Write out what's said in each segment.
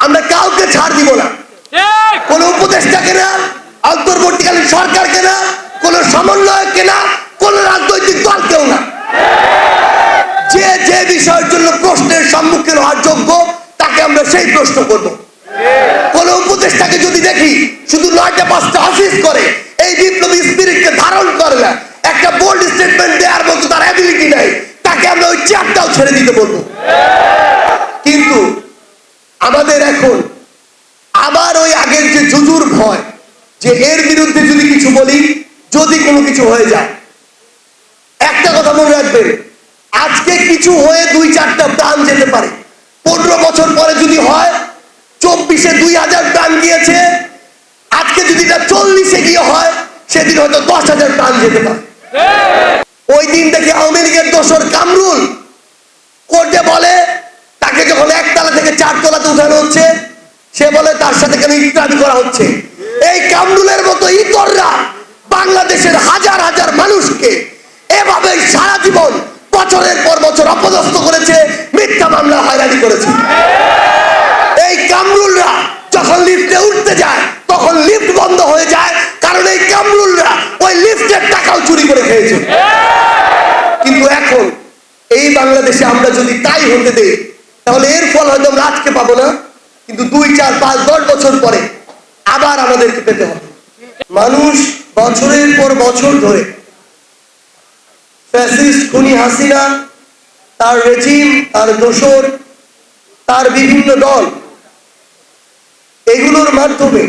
আমরা কাউকে ছাড় দিব না, কোন উপদেষ্টাকে না, অন্তর্বর্তীকালীন সরকারকে না, কোন সমন্বয়ককে না, কোন রাজনৈতিক দলকেও না। যে যে বিষয়ের জন্য প্রশ্নের সম্মুখীন হওয়ার যোগ্য তাকে আমরা সেই প্রশ্ন করব। কোন উপদেষ্টাকে যদি দেখি শুধু 9টা 5টা অফিস করে, এই বিপ্লবী স্পিরিটকে ধারণ করে না, একটা বোল্ড স্টেটমেন্ট দেওয়ার মতো তার অ্যাবিলিটি নাই, তাকে আমরা ওই চেয়ারটাও ছেড়ে দিতে বলবো। কিন্তু আমাদের এখন আবার ওই আগের যে জুজুর ভয়, যে এর বিরুদ্ধে যদি কিছু বলি, যদি কোনো কিছু হয়ে যায়। একটা কথা মনে রাখবেন, আজকে কিছু হয়ে 2-4টা প্রাণ যেতে পারে, 15 বছর পরে যদি হয়, 24-এ 2000 প্রাণ গিয়েছে, আজকে যদি এটা 40-এ গিয়ে হয়, সেদিন হয়তো 10,000 প্রাণ যেতে পারে। ওই দিন থেকে আওয়ামী লীগের দোসর কামরুল কোর্টে বলে, তাকে যখন 1 তলা থেকে 4 তলাতে উঠানো হচ্ছে, সে বলে তার সাথে কেন ইত্যাদি করা হচ্ছে। এই কামরুলের মতো ইতররা বাংলাদেশের হাজার হাজার মানুষকে এভাবে সারা জীবন বছরের পর বছর অপদস্থ করেছে, মিথ্যা মামলা হয়রানি করেছে। এই কামরুলরা যখন লিফটে উঠতে যায় তখন লিফট বন্ধ হয়ে যায়, কারণ এই কামরুলরা ওই লিফটের টাকাও চুরি করে খেয়েছে। কিন্তু এখন এই বাংলাদেশে আমরা যদি তাই হতে দেই, তাহলে এর ফল হয়তো আমরা আজকে পাবো না, কিন্তু 2, 4, 5, 10 বছর পরে আবার আমাদেরকে পেতে হবে। মানুষ বছরের পর বছর ধরে ফ্যাসিস্ট খুনি হাসিনা, তার রেজিম, তার দোসর, তার বিভিন্ন দল, এগুলোর মাধ্যমে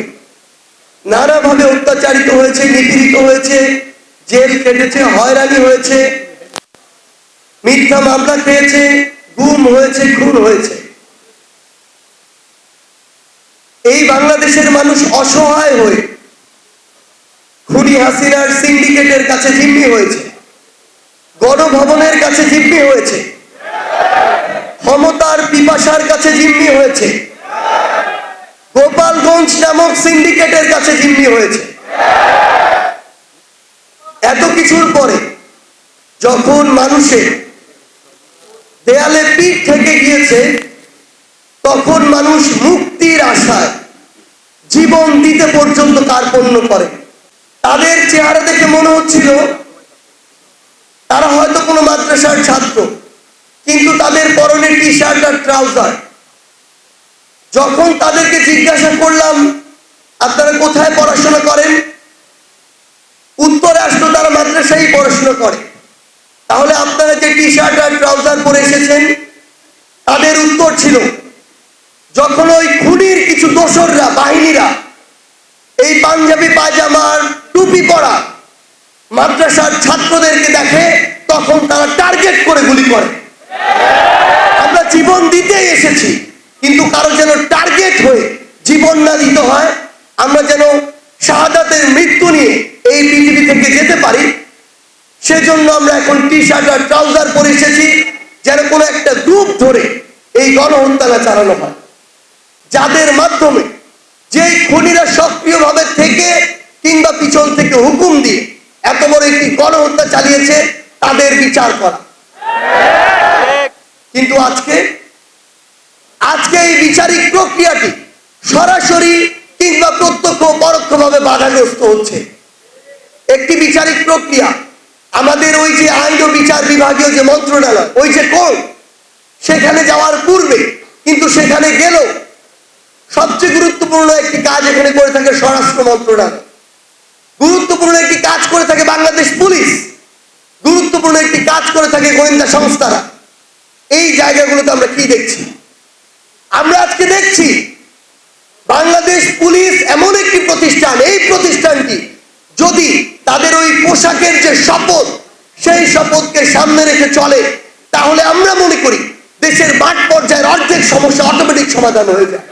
নানাভাবে অত্যাচারিত হয়েছে, নিপীড়িত হয়েছে, জেল কেটেছে, হয়রানি হয়েছে, মিথ্যা মামলা খেয়েছে, গুম হয়েছে, খুন হয়েছে। এই বাংলাদেশের মানুষ অসহায় হয়ে খুনি হাসিনার সিন্ডিকেটের কাছে জিম্মি হয়েছে, গণভবনের কাছে জিম্মি হয়েছে, ক্ষমতার পিপাসার কাছে জিম্মি হয়েছে, গোপালগঞ্জ নামক সিন্ডিকেটের কাছে জিম্মি হয়েছে। এত কিছুর পরে যখন মানুষের দেয়ালে পিঠ থেকে গিয়েছে, তখন মানুষ মুক্তির আশায় জীবন দিতে পর্যন্ত কার্পণ্য করে। তাদের চেহারা দেখে মনে হচ্ছিল তারা হয়তো কোনো মাদ্রাসার ছাত্র, কিন্তু তাদের পরনে টি শার্ট আর ট্রাউজার। যখন তাদেরকে জিজ্ঞাসা করলাম আপনারা কোথায় পড়াশোনা করেন, উত্তরে আসলো তারা মাদ্রাসায় পড়াশোনা করে। তাহলে আপনারা যে টি শার্ট আর ট্রাউজার পরে এসেছেন, তাদের উত্তর ছিল যখন ওই খুনির কিছু দোসররা, বাহিনীরা এই পাঞ্জাবি পায়জামার টুপি পরা মাদ্রাসার ছাত্রদেরকে দেখে, তখন তারা টার্গেট করে গুলি করে। আমরা জীবন দিতেই এসেছি, কিন্তু কারো যেন টার্গেট হয়ে জীবন না দিতে হয়, আমরা যেন শাহাদাতের মৃত্যু নিয়ে এই পৃথিবী থেকে যেতে পারি, সেজন্য আমরা এখন টি শার্ট আর ট্রাউজার পরে এসেছি, যেন কোনো একটা গ্রুপ ধরে এই গণহত্যা না চালানো হয়, যাদের মাধ্যমে যেই খুনিরা সক্রিয়ভাবে থেকে কিংবা পিছন থেকে হুকুম দিয়ে এত বড় একটি গণহত্যা চালিয়েছে, তাদের বিচার করা। কিন্তু আজকে এই বিচারিক প্রক্রিয়াটি সরাসরি কিংবা প্রত্যক্ষ পরোক্ষভাবে বাধাগ্রস্ত হচ্ছে। একটি বিচারিক প্রক্রিয়া আমাদের ওই যে আইন ও বিচার বিভাগীয় যে মন্ত্রণালয়, ওই যে কোর্ট, সেখানে যাওয়ার পূর্বে কিন্তু সেখানে গেল সবচেয়ে গুরুত্বপূর্ণ একটি কাজ এখানে করে থাকে স্বরাষ্ট্র মন্ত্রণালয়, গুরুত্বপূর্ণ একটি কাজ করে থাকে বাংলাদেশ পুলিশ, গুরুত্বপূর্ণ একটি কাজ করে থাকে গোয়েন্দা সংস্থারা। এই জায়গাগুলোতে আমরা কি দেখছি? আমরা আজকে দেখছি বাংলাদেশ পুলিশ এমন একটি প্রতিষ্ঠান, এই প্রতিষ্ঠানটি যদি তাদের ওই পোশাকের যে শপথ, সেই শপথকে সামনে রেখে চলে, তাহলে আমরা মনে করি দেশের মাঠ পর্যায়ের অর্ধেক সমস্যা অটোমেটিক সমাধান হয়ে যায়।